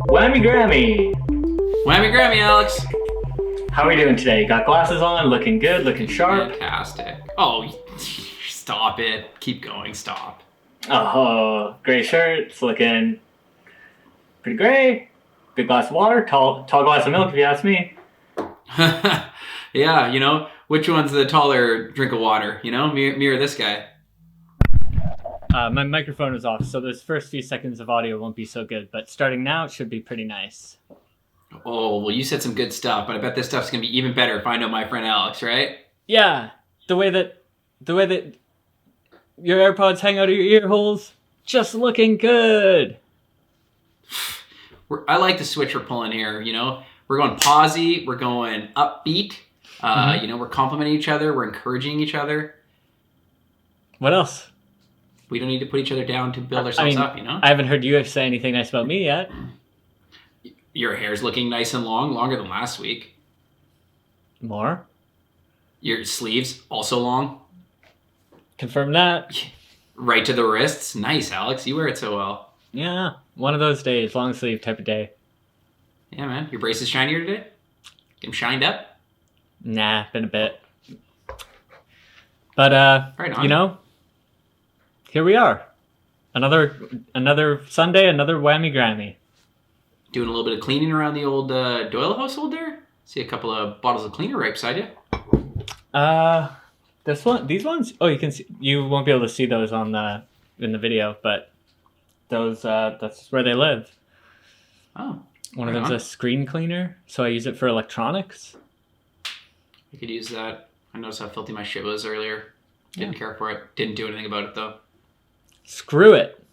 Whammy Grammy! Whammy Grammy, Alex! How are we doing today? Got glasses on, looking good, looking sharp. Fantastic. Oh, stop it. Keep going, stop. Oh, gray shirts, looking pretty gray. Good glass of water, tall glass of milk if you ask me. Yeah, you know, which one's the taller drink of water? You know, mirror this guy. My microphone is off, so those first few seconds of audio won't be so good, but starting now, it should be pretty nice. Oh, well, you said some good stuff, but I bet this stuff's gonna be even better if I know my friend Alex, right? Yeah, the way that your AirPods hang out of your ear holes, just looking good. I like the switch we're pulling here, you know? We're going posy, we're going upbeat, you know, we're complimenting each other, we're encouraging each other. What else? We don't need to put each other down to build ourselves up, you know? I haven't heard you say anything nice about me yet. Your hair's looking nice and long, longer than last week. More? Your sleeves, also long. Confirm that. Right to the wrists. Nice, Alex. You wear it so well. Yeah, one of those days, long sleeve type of day. Yeah, man. Your braces shinier today? Get them shined up? Nah, been a bit. But, right on. You know, here we are. Another Sunday, another Whammy Grammy. Doing a little bit of cleaning around the old Doyle household there. See a couple of bottles of cleaner right beside you. These ones. Oh, you can see. You won't be able to see those in the video, but those. That's where they live. Oh. One of them's a screen cleaner, so I use it for electronics. You could use that. I noticed how filthy my shit was earlier. Didn't care for it. Didn't do anything about it though. Screw it.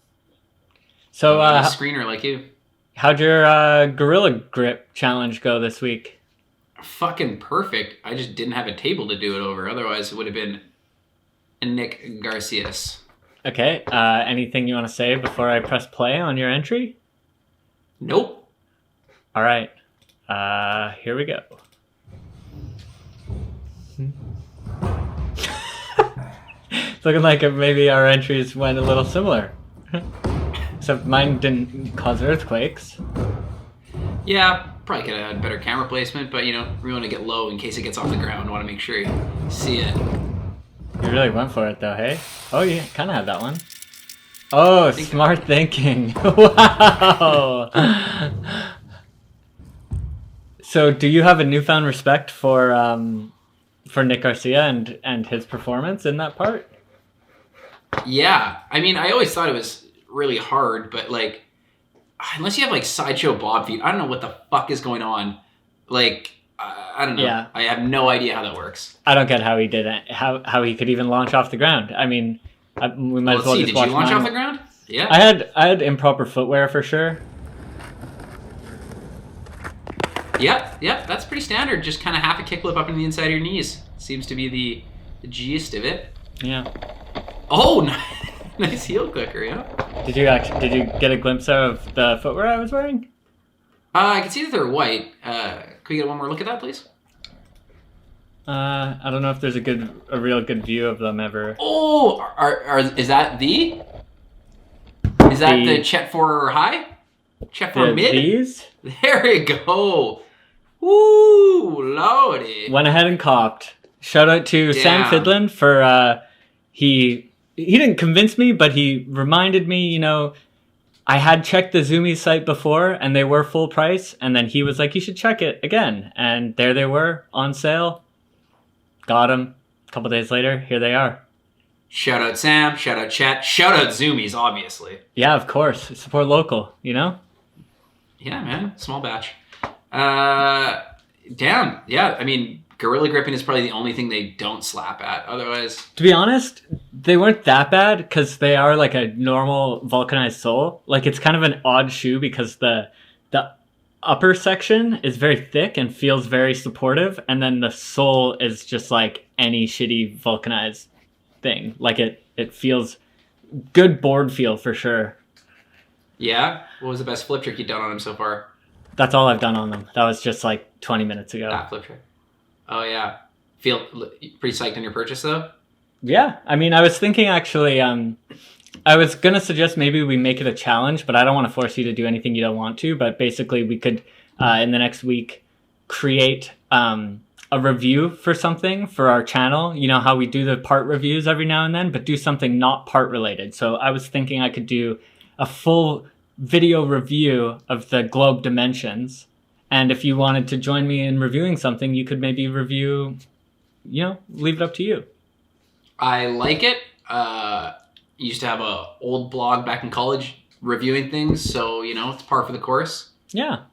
So, I'm a screener like you. How'd your Gorilla Grip challenge go this week? Fucking perfect. I just didn't have a table to do it over. Otherwise, it would have been Nick Garcias. Okay. Anything you want to say before I press play on your entry? Nope. All right. Here we go. It's looking like maybe our entries went a little similar. Except mine didn't cause earthquakes. Yeah, probably could have had better camera placement, but you know, we want to get low in case it gets off the ground. I want to make sure you see it. You really went for it though, hey? Oh, you kind of had that one. Oh, smart thinking. Wow. So do you have a newfound respect for Nick Garcia and his performance in that part? Yeah. I mean, I always thought it was really hard, but like, unless you have like Sideshow Bob feet, I don't know what the fuck is going on. Like, I don't know. Yeah. I have no idea how that works. I don't get how he did it. How he could even launch off the ground. I mean, we might as well just watch. Did you launch off the ground? Yeah. I had improper footwear for sure. Yep, that's pretty standard. Just kind of half a kickflip up into the inside of your knees. Seems to be the gist of it. Yeah. Oh, nice heel clicker, yeah. Did you get a glimpse of the footwear I was wearing? I can see that they're white. Could we get one more look at that, please? I don't know if there's a real good view of them ever. Oh, is that the? Is that the Chet for high? Chet for mid? These? There you go. Woo, lordy. Went ahead and copped. Shout out to Sam Fidlin for he didn't convince me, but he reminded me, you know, I had checked the Zoomies site before and they were full price, and then he was like, you should check it again. And there they were on sale. Got them. A couple days later, here they are. Shout out Sam, shout out Chet, shout out Zoomies, obviously. Yeah, of course. Support local, you know? Yeah, man. Small batch. Damn. Yeah, I mean, Gorilla Gripping is probably the only thing they don't slap at. Otherwise... To be honest, they weren't that bad because they are like a normal vulcanized sole. Like, it's kind of an odd shoe because the upper section is very thick and feels very supportive, and then the sole is just like any shitty vulcanized thing. Like, it feels good board feel for sure. Yeah? What was the best flip trick you've done on them so far? That's all I've done on them. That was just like 20 minutes ago. Flip trick. Oh, yeah. Feel pretty psyched on your purchase, though? Yeah, I mean, I was thinking actually, I was gonna suggest maybe we make it a challenge, but I don't want to force you to do anything you don't want to. But basically, we could in the next week create a review for something for our channel. You know how we do the part reviews every now and then, but do something not part related. So I was thinking I could do a full video review of the globe dimensions, and if you wanted to join me in reviewing something, you could maybe review. You know, leave it up to you. I like it. Used to have a old blog back in college reviewing things, so you know it's par for the course. Yeah,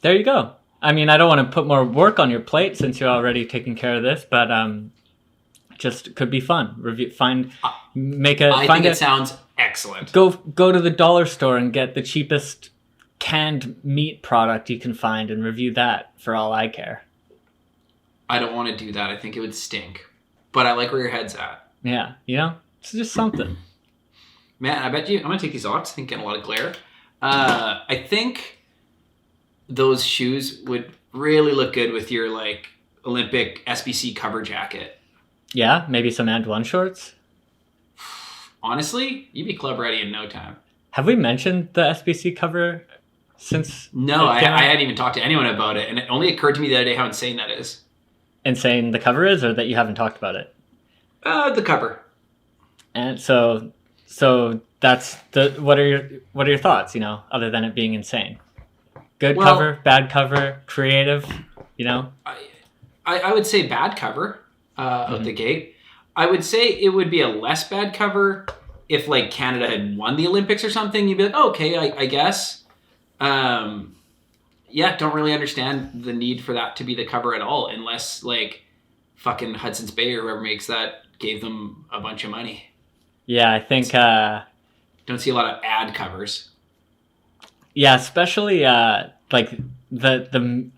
there you go. I mean, I don't want to put more work on your plate since you're already taking care of this, but just could be fun. Review, I think it sounds excellent. Go to the dollar store and get the cheapest canned meat product you can find and review that for all I care. I don't want to do that. I think it would stink. But I like where your head's at. Yeah, you know, it's just something. Man, I bet you I'm gonna take these off. I think getting a lot of glare. I think those shoes would really look good with your like Olympic SBC cover jacket. Yeah, maybe some and one shorts. Honestly, you'd be club ready in no time. Have we mentioned the SBC cover since? No, I hadn't even talked to anyone about it, and it only occurred to me the other day how insane that is. Insane the cover is, or that you haven't talked about it? The cover. And so that's what are your thoughts, you know, other than it being insane? Good cover, bad cover, creative, you know? I would say bad cover out the gate. I would say it would be a less bad cover if like Canada had won the Olympics or something. You'd be like, oh, okay, I guess. Yeah, don't really understand the need for that to be the cover at all, unless like fucking Hudson's Bay or whoever makes that gave them a bunch of money. Yeah, I think don't see a lot of ad covers. Yeah, especially like the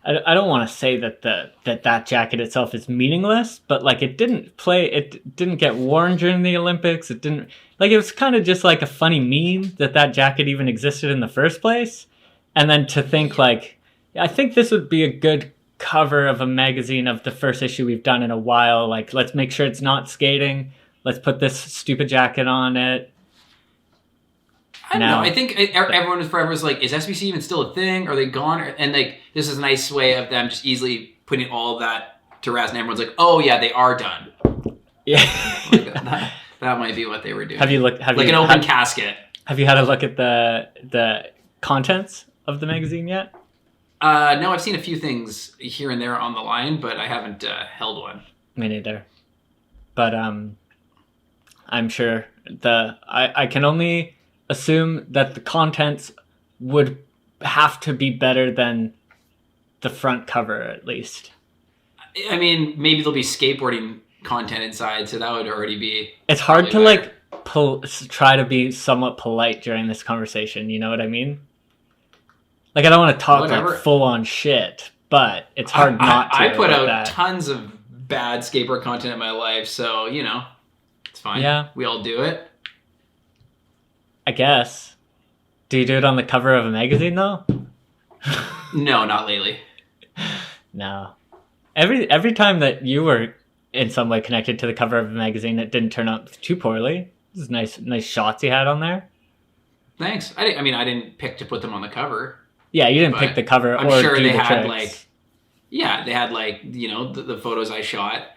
I don't want to say that jacket itself is meaningless, but like it didn't get worn during the Olympics. It was kind of just like a funny meme that jacket even existed in the first place. And then to think like, I think this would be a good cover of a magazine of the first issue we've done in a while. Like, let's make sure it's not skating. Let's put this stupid jacket on it. I don't know. I think everyone forever was like, is SBC even still a thing? Are they gone? And like, this is a nice way of them just easily putting all of that to rest. And everyone's like, oh yeah, they are done. Yeah. Like that might be what they were doing. Have you looked? An open casket. Have you had a look at the contents of the magazine yet? No, I've seen a few things here and there on the line, but I haven't held one. Me neither. But I'm sure I can only assume that the contents would have to be better than the front cover, at least. I mean, maybe there'll be skateboarding content inside, so that would already be... It's hard to, better. Try to be somewhat polite during this conversation, you know what I mean? Like, I don't want to talk like full-on shit, but it's hard not to. I put out tons of bad skateboard content in my life, so, you know, it's fine. Yeah. We all do it. I guess. Do you do it on the cover of a magazine, though? No, not lately. No. Every time that you were in some way connected to the cover of a magazine, it didn't turn out too poorly. This is nice shots you had on there. Thanks. I didn't pick to put them on the cover. Yeah, you didn't pick the cover. I'm sure they had tricks. They had the photos I shot,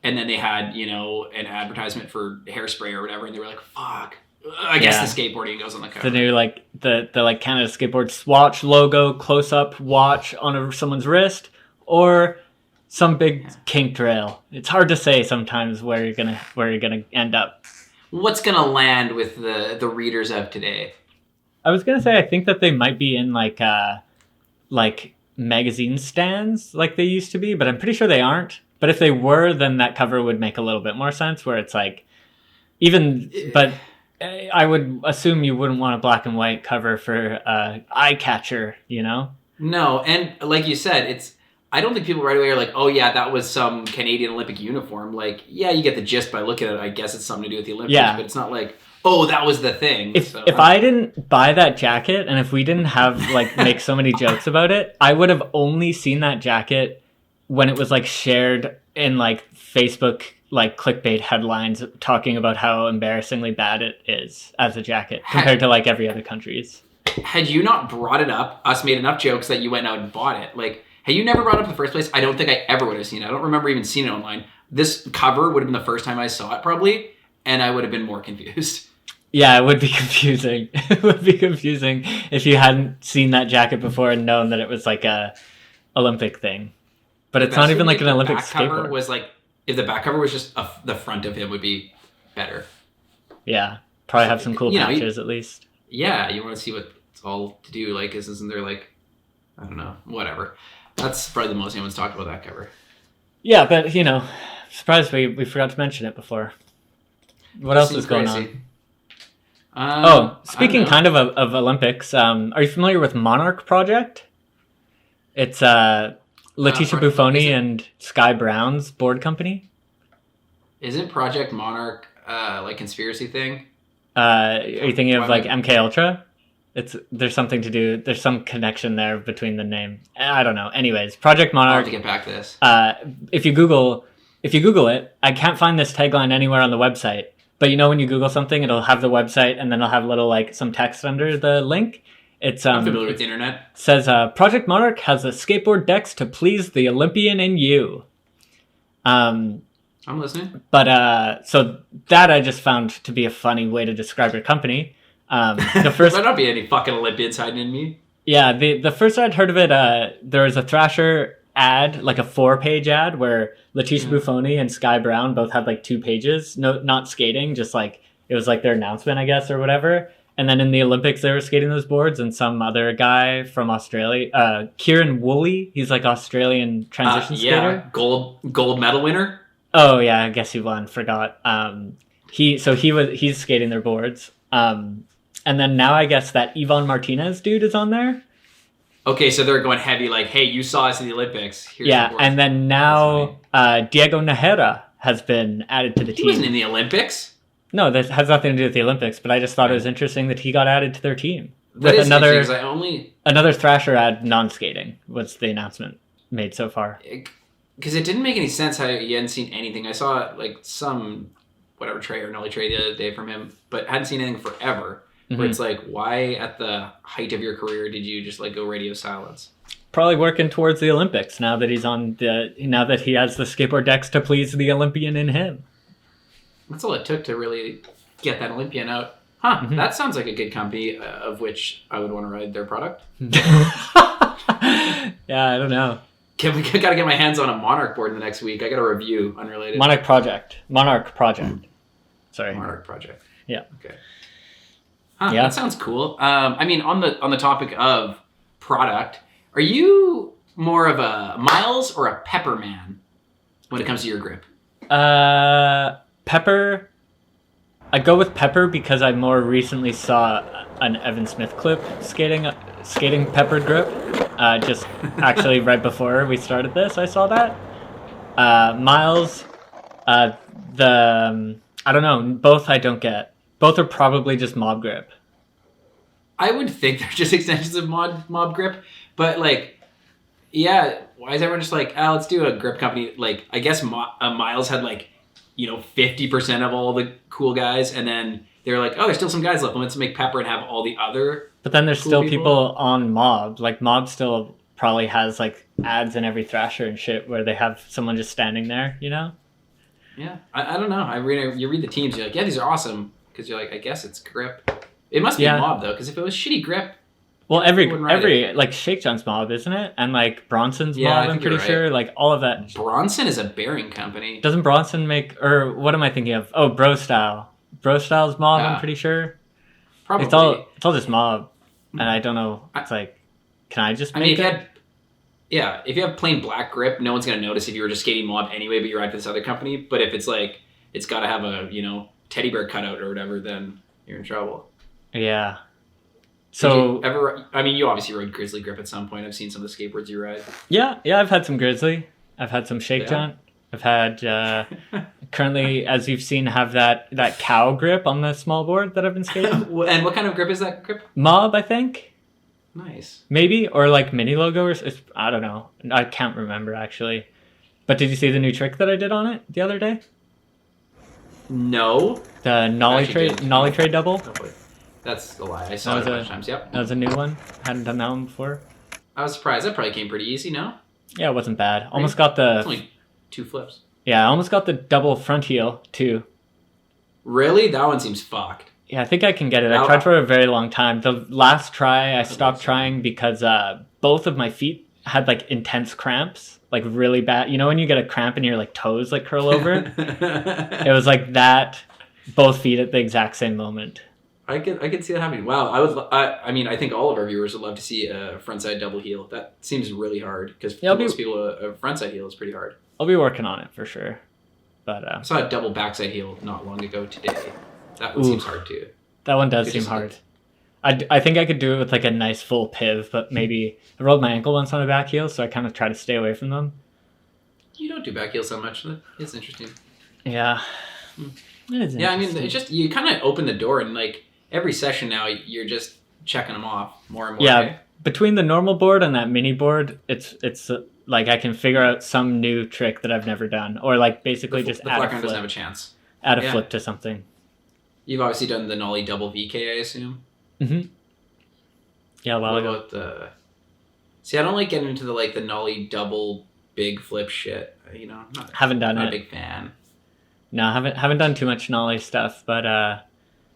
and then they had an advertisement for hairspray or whatever, and they were like, "Fuck." I guess the skateboarding goes on the cover. The new the Canada Skateboard Swatch logo close up watch on someone's wrist, or some big kink trail. It's hard to say sometimes where you're gonna end up. What's gonna land with the readers of today? I was gonna say I think that they might be in like magazine stands like they used to be, but I'm pretty sure they aren't. But if they were, then that cover would make a little bit more sense. Where it's like but I would assume you wouldn't want a black and white cover for eye catcher, you know? No, and like you said, I don't think people right away are like, oh yeah, that was some Canadian Olympic uniform. Like, yeah, you get the gist by looking at it. I guess it's something to do with the Olympics, but it's not like, oh, that was the thing. If I didn't buy that jacket, and if we didn't have make so many jokes about it, I would have only seen that jacket when it was shared in Facebook like clickbait headlines talking about how embarrassingly bad it is as a jacket compared to like every other country's. Had you not brought it up, us made enough jokes that you went out and bought it. Like, had you never brought it up in the first place, I don't think I ever would have seen it. I don't remember even seeing it online. This cover would have been the first time I saw it probably, and I would have been more confused. Yeah, it would be confusing. It would be confusing if you hadn't seen that jacket before and known that it was like a Olympic thing. But it's not even like an Olympic skateboard. Was like, if the back cover was just the front of him would be better. Yeah, probably have some cool patches at least. Yeah, you want to see what it's all to do. Like, isn't there like, I don't know, whatever. That's probably the most anyone's talked about that cover. Yeah, but surprised we forgot to mention it before. What else is going on? Speaking kind of Olympics, are you familiar with Monarch Project? It's Letitia Buffoni and Sky Brown's board company. Isn't Project Monarch like conspiracy thing? Are you thinking of like MK Ultra? There's something to do. There's some connection there between the name. I don't know. Anyways, Project Monarch. I'll have to get back to this. If you Google it, I can't find this tagline anywhere on the website. But when you Google something, it'll have the website and then it'll have little like some text under the link. It's I'm familiar with the internet. Says Project Monarch has a skateboard decks to please the Olympian in you. I'm listening. But so that I just found to be a funny way to describe your company. The first there not be any fucking Olympians hiding in me. Yeah, the first I'd heard of it, there was a Thrasher ad, like a 4-page ad, where Letitia Buffoni and Sky Brown both had like 2 pages, not skating, just like it was like their announcement, I guess, or whatever. And then in the Olympics, they were skating those boards, and some other guy from Australia, Kieran Woolley, he's like Australian transition skater. Gold medal winner. Oh yeah, I guess he won. Forgot. He's skating their boards. And then now I guess that Ivan Martinez dude is on there. Okay, so they're going heavy, like, hey, you saw us in the Olympics. Here's and then now Diego Najera has been added to the team. He wasn't in the Olympics. No, that has nothing to do with the Olympics, but I just thought it was interesting that he got added to their team. That is another Thrasher ad, non-skating, was the announcement made so far. Because it didn't make any sense how you hadn't seen anything. I saw like some whatever tray or Nolly tray the other day from him, but hadn't seen anything forever. Where it's like, why at the height of your career did you just like go radio silence? Probably working towards the Olympics now that he has the skateboard decks to please the Olympian in him. That's all it took to really get that Olympian out. Huh, That sounds like a good company of which I would want to ride their product. Yeah, I don't know. Got to get my hands on a Monarch board in the next week. I got a review unrelated. Monarch Project. Sorry. Monarch Project. Yeah. Okay. Huh, yeah. That sounds cool. I mean, on the topic of product, are you more of a Miles or a Pepper man when it comes to your grip? Pepper. I go with Pepper because I more recently saw an Evan Smith clip skating peppered grip. Just actually right before we started this, I saw that. Miles, I don't know. Both I don't get. Both are probably just mob grip. I would think they're just extensions of mob grip, but like, yeah, why is everyone just like, let's do a grip company? Like, I guess Miles had like, 50% of all the cool guys, and then they were like, there's still some guys left. Let's make Pepper and have all the other. But then there's still people on Mob. Like Mob still probably has like ads in every Thrasher and shit where they have someone just standing there, Yeah, I don't know. You read the teams, you're like, yeah, these are awesome. Because you're like, I guess it's grip. It must be Mob though, because if it was shitty grip, well, every like Shake John's Mob, isn't it? And like Bronson's Mob, I'm pretty sure. Like all of that. Bronson is a bearing company. Doesn't Bronson make, or what am I thinking of? Oh, Bro Style. Bro Style's Mob, I'm pretty sure. Probably. It's all just Mob, and I don't know. It's like, can I just make it? If you have plain black grip, no one's gonna notice if you were just skating Mob anyway, but you ride for this other company. But if it's like, it's got to have a teddy bear cutout or whatever, then you're in trouble. Yeah. So you obviously rode Grizzly grip at some point. I've seen some of the skateboards you ride. Yeah, I've had some Grizzly. I've had some Shake John. I've had currently, as you've seen, have that cow grip on the small board that I've been skating. And what kind of grip is that grip? Mob, I think. Nice. Maybe, or like mini logo, or I don't know. I can't remember actually. But did you see the new trick that I did on it the other day? No. The nollie trade double. Oh, that's a lie. I saw it a bunch of times. Yep. That was a new one. Hadn't done that one before. I was surprised. That probably came pretty easy. No. Yeah, it wasn't bad. Almost got the. It's only 2 flips. Yeah, I almost got the double front heel too. Really? That one seems fucked. Yeah, I think I can get it. I tried for a very long time. The last try, I stopped trying because both of my feet had like intense cramps, like really bad. You know when you get a cramp and your like toes like curl over? It was like that, both feet at the exact same moment. I could see that happening. Wow, I mean, I think all of our viewers would love to see a frontside double heel. That seems really hard because for most people, a frontside heel is pretty hard. I'll be working on it for sure. But I saw a double backside heel not long ago today. That one seems hard too. That one does seem hard. I think I could do it with like a nice full piv, but maybe I rolled my ankle once on a back heel, so I kind of try to stay away from them. You don't do back heels so much. It's interesting. Yeah. Yeah, I mean, it's just, you kind of open the door and like every session now you're just checking them off more and more. Yeah, okay? Between the normal board and that mini board, it's like I can figure out some new trick that I've never done, or like basically just add a flip. Doesn't have a chance. Add a flip to something. You've obviously done the nollie double VK, I assume. Mm-hmm. Yeah, a while ago. What about the? See, I don't like getting into the nollie double big flip shit. You know, haven't done it. Not a big fan. No, haven't done too much nollie stuff, but I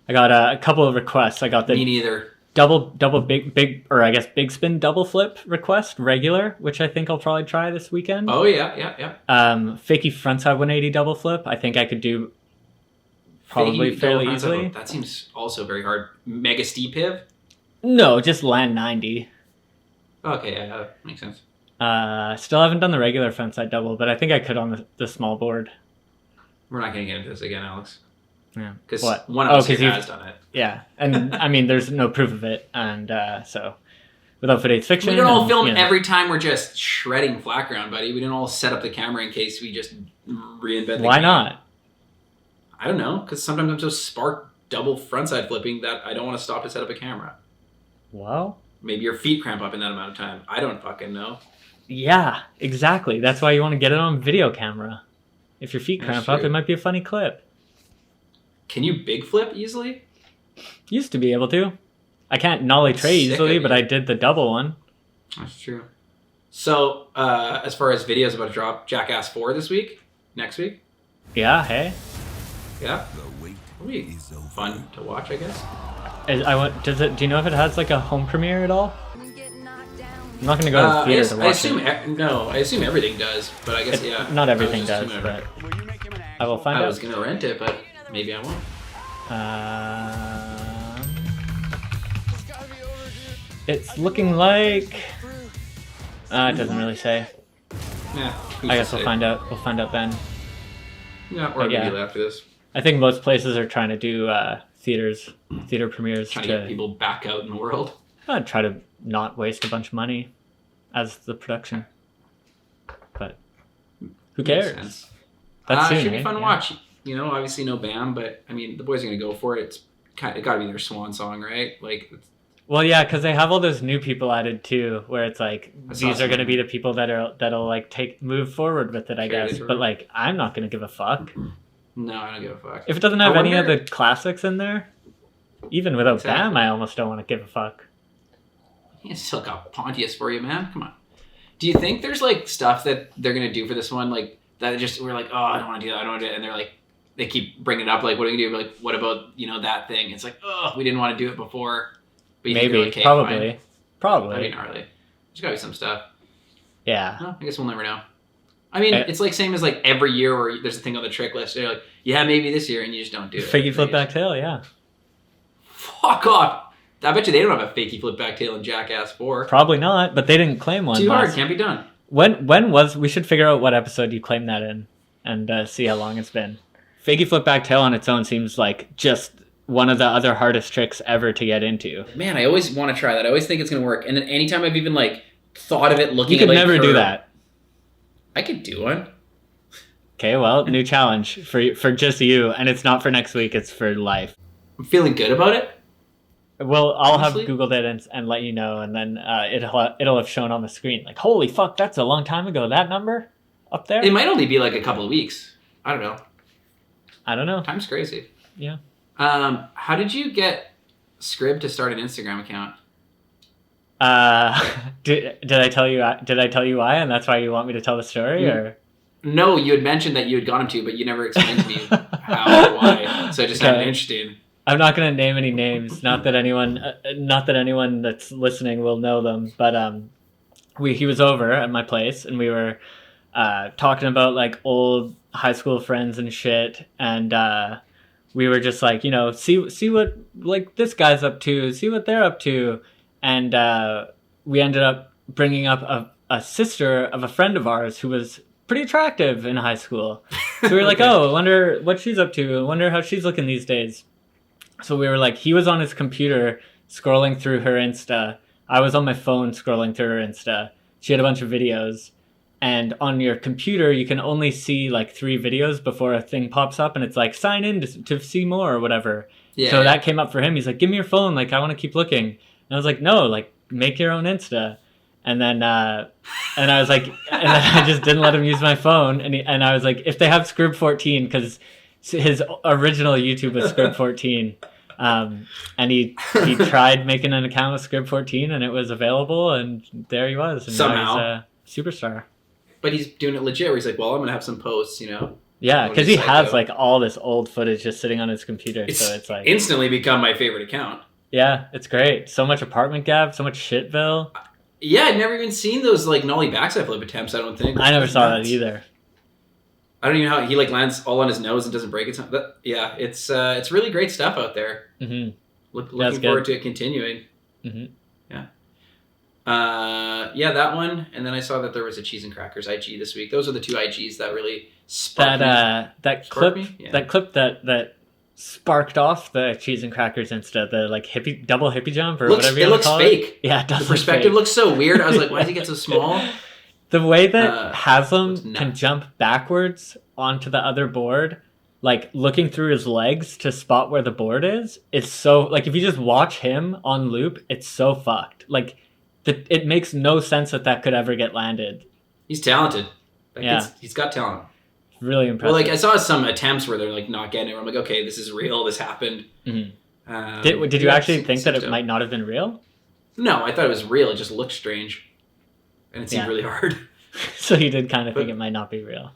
got a couple of requests. I got the me neither. Double big or I guess big spin double flip request regular, which I think I'll probably try this weekend. Oh yeah. Fakie frontside 180 double flip. I think I could do probably fairly easily. That seems also very hard. Mega steep piv? No, just land 90. Okay, yeah, makes sense. Still haven't done the regular frontside double, but I think I could on the small board. We're not going to get into this again, Alex. Yeah. Because one of us here has done it. Yeah, and I mean, there's no proof of it, and so without Fidate's fiction, we don't all film every time we're just shredding flat ground, buddy. We didn't all set up the camera in case we just reinvent the Why game. not? I don't know, because sometimes I'm so spark double frontside flipping that I don't want to stop to set up a camera. Well, maybe your feet cramp up in that amount of time. I don't fucking know. Yeah, exactly. That's why you want to get it on video camera. If your feet cramp up, it might be a funny clip. Can you big flip easily? Used to be able to. I can't nollie tray easily, but I did the double one. That's true. So, as far as videos about to drop, Jackass 4 next week? Yeah, hey. Yeah? It'll be fun to watch, I guess. Do you know if it has like a home premiere at all? I'm not going to go to the theater to watch it. I assume everything does, but I guess, yeah. Not everything does, but I will find out. I was going to rent it, but maybe I won't. It's looking like... it doesn't really say. Yeah, I guess we'll find out. We'll find out then. Yeah, or maybe after this. I think most places are trying to do theater premieres. Trying to get people back out in the world. I'd try to not waste a bunch of money as the production. But who cares? That should be fun to watch. You know, obviously no BAM, but I mean, the boys are going to go for it. It got to be their swan song, right? Well, yeah, because they have all those new people added too, where it's like these are going to be the people that'll like move forward with it, I guess. But like, I'm not going to give a fuck. No, I don't give a fuck. If it doesn't have any of the classics in there, even without BAM, I almost don't want to give a fuck. He still got Pontius for you, man. Come on. Do you think there's like stuff that they're going to do for this one, like that we're like, oh, I don't want to do that, I don't want to do it, and they're like, they keep bringing it up, like, what are we going to do? Like, what about, that thing? It's like, oh, we didn't want to do it before. But maybe, okay, probably. Fine. Probably. I mean, gnarly. There's got to be some stuff. Yeah. Well, I guess we'll never know. I mean, it's like same as like every year where there's a thing on the trick list. They're like, yeah, maybe this year, and you just don't do it. Fakie flip back tail, yeah. Fuck off. I bet you they don't have a fakie flip back tail in Jackass 4. Probably not, but they didn't claim one. Too hard, can't be done. We should figure out what episode you claimed that in and see how long it's been. Fakie flip back tail on its own seems like just one of the other hardest tricks ever to get into. Man, I always want to try that. I always think it's going to work. And then anytime I've even like thought of it looking at it. You could never do that. I could do one. Okay, well, new challenge for just you. And it's not for next week. It's for life. I'm feeling good about it. Well, I'll have Googled it and let you know. And then it'll have shown on the screen. Like, holy fuck, that's a long time ago. That number? up there. It might only be like a couple of weeks. I don't know. know. Time's crazy. Yeah. How did you get Skrib to start an Instagram account? Did I tell you? Did I tell you why? And that's why you want me to tell the story, or? No, you had mentioned that you had got him to, but you never explained to me how or why. So I just found it interesting. I'm not going to name any names. Not that anyone that's listening will know them. But he was over at my place, and we were talking about like old high school friends and shit, and we were just like, see what like this guy's up to, see what they're up to, and we ended up bringing up a sister of a friend of ours who was pretty attractive in high school. So we were like, oh, I wonder what she's up to. I wonder how she's looking these days. So we were like, he was on his computer scrolling through her Insta. I was on my phone scrolling through her Insta. She had a bunch of videos. And on your computer, you can only see like 3 videos before a thing pops up. And it's like, sign in to see more or whatever. Yeah, so that came up for him. He's like, give me your phone. Like, I want to keep looking. And I was like, no, like, make your own Insta. And then I was like, and then I just didn't let him use my phone. And I was like, if they have Skrib 14, because his original YouTube was Skrib 14. And he tried making an account with Skrib 14, and it was available, and there he was. And somehow. Now he's a superstar. But he's doing it legit, where he's like, well, I'm going to have some posts, Yeah, because he has like all this old footage just sitting on his computer. So it's like instantly become my favorite account. Yeah, it's great. So much apartment gab, so much shitville. Yeah, I'd never even seen those like nollie backside flip attempts, I don't think. I never saw that either. I don't even know how he like lands all on his nose and doesn't break it. Yeah, it's really great stuff out there. Mm-hmm. Looking forward to it continuing. Mm-hmm. Yeah, that one. And then I saw that there was a Cheese and Crackers IG this week. Those are the 2 IGs that really sparked that clip. Yeah. That clip that sparked off the Cheese and Crackers Insta, the like double hippie jump or whatever you want to call it. It looks fake. Yeah, it does. The perspective looks so weird. I was like, why does he get so small? The way that Haslam can jump backwards onto the other board, like looking through his legs to spot where the board is so like if you just watch him on loop, it's so fucked. Like it makes no sense that could ever get landed. He's talented. He's got talent. Really impressive. Well, like I saw some attempts where they're like not getting it. Where I'm like, okay, this is real. This happened. Mm-hmm. Did you actually think that it might not have been real? No, I thought it was real. It just looked strange, and it seemed really hard. So you did kind of think it might not be real.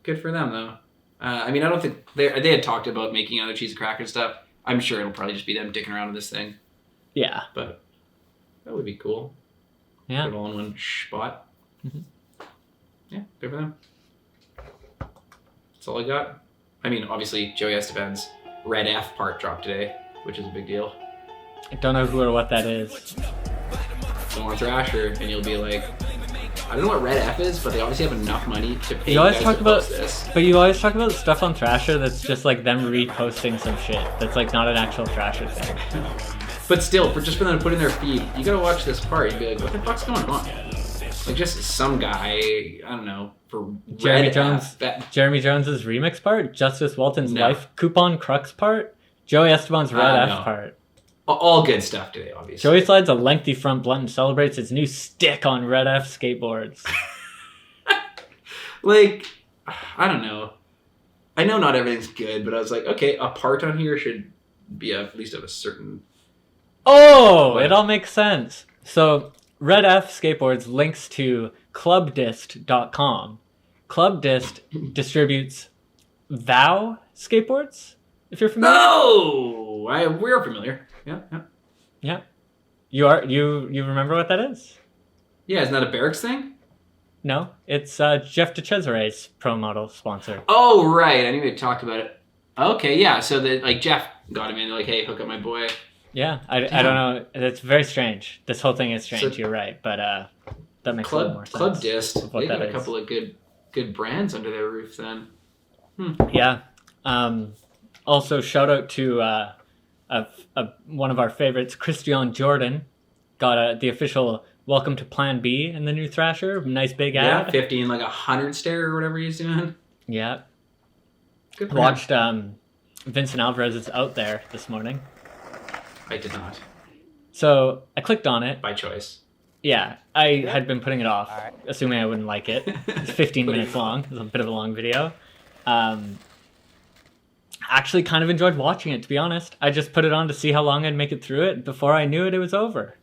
Good for them, though. I mean, I don't think they had talked about making other cheese and cracker stuff. I'm sure it'll probably just be them dicking around with this thing. Yeah, but that would be cool. Yeah, put it all in one spot. Mm-hmm. Yeah, good for them. That's all I got. I mean, obviously, Joey Esteban's Red F part dropped today, which is a big deal. I don't know who or what that is. Go on Thrasher, and you'll be like, I don't know what Red F is, but they obviously have enough money to pay. You always talk about this. But you always talk about stuff on Thrasher that's just like them reposting some shit that's like not an actual Thrasher thing. But still, for them to put in their feed, you gotta watch this part. You'd be like, what the fuck's going on? Like just some guy, I don't know, for Jeremy Jones. Jeremy Jones's remix part, Justice Walton's Life Coupon Crux part, Joey Esteban's Red F part. All good stuff today, obviously. Joey slides a lengthy front blunt and celebrates his new stick on Red F skateboards. Like, I don't know. I know not everything's good, but I was like, okay, a part on here should be at least of a certain... Oh, it all makes sense. So, Red F Skateboards links to clubdist.com. Clubdist distributes Vow skateboards, if you're familiar. No! We're familiar. Yeah. You remember what that is? Yeah, isn't that a Barracks thing? No, it's Jeff DeCesare's pro model sponsor. Oh, right. I knew we talked about it. Okay, yeah. So Jeff got him in. Like, hey, hook up my boy. Yeah, I don't know. It's very strange. This whole thing is strange. So, you're right, but that makes a little more sense. Club Dist. They got a couple of good brands under their roof then. Yeah. Also, shout out to one of our favorites, Christian Jordan. Got the official welcome to Plan B in the new Thrasher. Nice big ad. Yeah, 50 and like 100 stare or whatever he's doing. Yeah. Good for Watched Vincent Alvarez's Out There this morning. I did not. So I clicked on it. By choice. Yeah, I had been putting it off, assuming I wouldn't like it. It's 15 minutes long. It's a bit of a long video. Actually kind of enjoyed watching it, to be honest. I just put it on to see how long I'd make it through it. Before I knew it, it was over.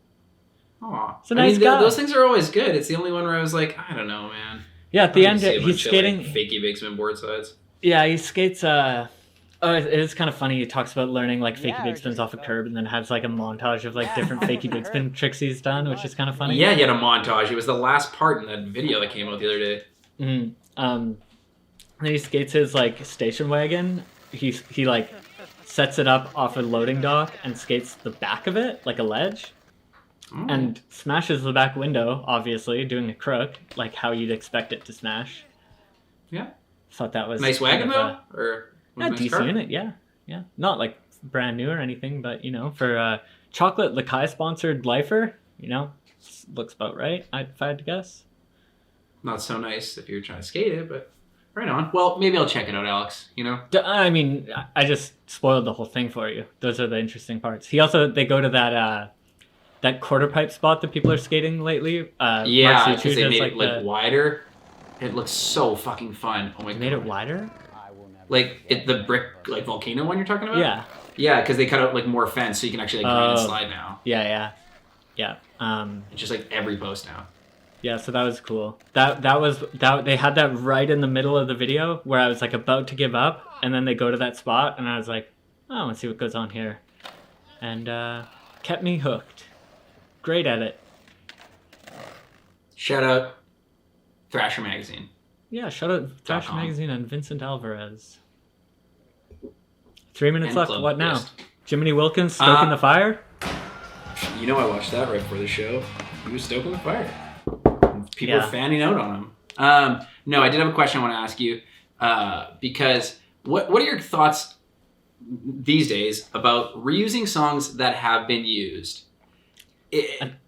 Aw. It's a nice guy. Those things are always good. It's the only one where I was like, I don't know, man. Yeah, at the end, he's skating... Fakie Biggsman board sides. Yeah, he skates... it is kind of funny. He talks about learning like fakie big spins off a curb, and then has like a montage of like different fakie big spin tricks he's done, which is kind of funny. Yeah, he had a montage. It was the last part in that video that came out the other day. Then he skates his like station wagon. He like sets it up off a loading dock and skates the back of it like a ledge, and smashes the back window. Obviously, doing a crook like how you'd expect it to smash. Yeah, thought that was nice wagon though, or. Yeah, decent in it, yeah. Not like brand new or anything, but you know, for chocolate Lakai sponsored lifer, you know, looks about right. If I had to guess. Not so nice if you're trying to skate it, but right on. Well, maybe I'll check it out, Alex. You know. I mean, I just spoiled the whole thing for you. Those are the interesting parts. They go to that quarter pipe spot that people are skating lately. Yeah, because they made it like wider. It looks so fucking fun. Oh my god. Made it wider. Like the brick like volcano one you're talking about? Yeah. Yeah, because they cut out like more fence so you can actually like grind and slide now. Yeah. It's just like every post now. Yeah, so that was cool. That they had that right in the middle of the video where I was like about to give up, and then they go to that spot, and I was like, oh, let's see what goes on here, and kept me hooked. Great edit. Shout out Thrasher Magazine. Yeah, shout out Thrasher Magazine and Vincent Alvarez. 3 minutes left. What now? Jiminy Wilkins stoking the fire? You know I watched that right before the show. He was stoking the fire. People are fanning out on him. No, I did have a question I want to ask you. Because what are your thoughts these days about reusing songs that have been used?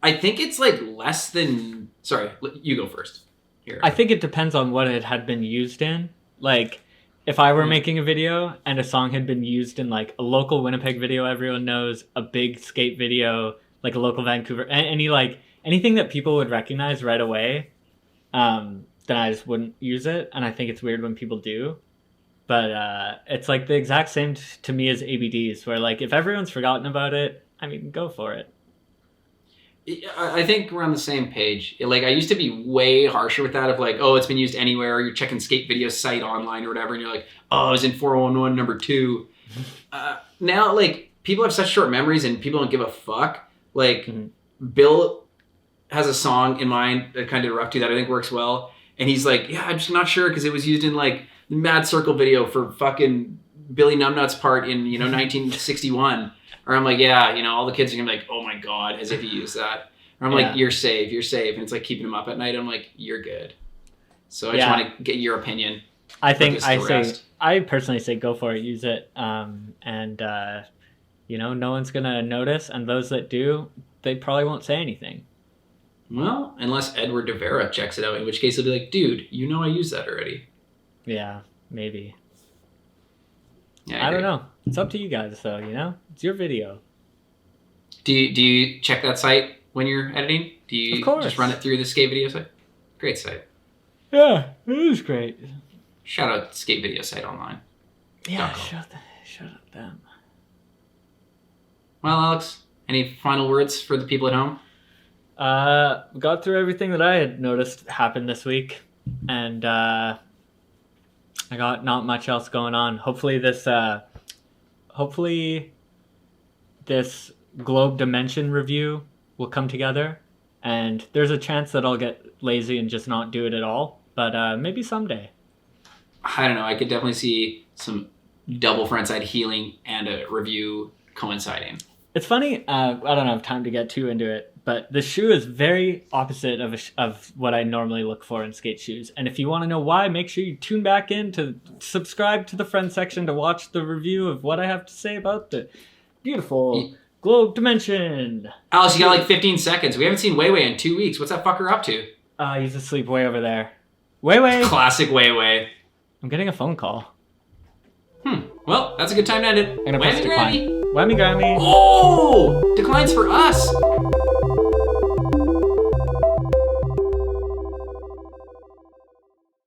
I think it's like less than... Sorry, you go first. Here. I think it depends on what it had been used in. Like, if I were making a video and a song had been used in like a local Winnipeg video everyone knows, a big skate video, like a local Vancouver, anything that people would recognize right away, then I just wouldn't use it. And I think it's weird when people do. But it's like the exact same to me as ABDs, where like if everyone's forgotten about it, I mean, go for it. I think we're on the same page. Like, I used to be way harsher with that of like, oh, it's been used anywhere. Or you're checking skate video site online or whatever, and you're like, oh, it was in 411 number 2. Now, like, people have such short memories and people don't give a fuck. Like, Bill has a song in mind that kind of rough to that I think works well. And he's like, yeah, I'm just not sure because it was used in like the Mad Circle video for fucking Billy Numbnuts part in, 1961. Or I'm like, yeah, all the kids are going to be like, oh my God, as if you used that. Or I'm like, you're safe. And it's like keeping them up at night. I'm like, you're good. So I just want to get your opinion. I personally say go for it, use it. No one's going to notice. And those that do, they probably won't say anything. Well, unless Edward De Vera checks it out, in which case he'll be like, dude, I used that already. Yeah, maybe. Yeah, I don't know. It's up to you guys, though, It's your video. Do you check that site when you're editing? Do you just run it through the skate video site? Great site. Yeah, it is great. Shout out skate video site online. Yeah, shout out them. Well, Alex, any final words for the people at home? We got through everything that I had noticed happened this week, and I got not much else going on. Hopefully this Globe Dimension review will come together, and there's a chance that I'll get lazy and just not do it at all, but maybe someday. I don't know. I could definitely see some double frontside healing and a review coinciding. It's funny. I don't have time to get too into it, but the shoe is very opposite of what I normally look for in skate shoes. And if you want to know why, make sure you tune back in to subscribe to the friend section to watch the review of what I have to say about the beautiful Globe Dimension. Alex, you got like 15 seconds. We haven't seen Weiwei in 2 weeks. What's that fucker up to? He's asleep way over there. Weiwei! Classic Weiwei. I'm getting a phone call. Well, that's a good time to end it. I'm gonna press decline. Whammy Grammy. Oh! Declines for us.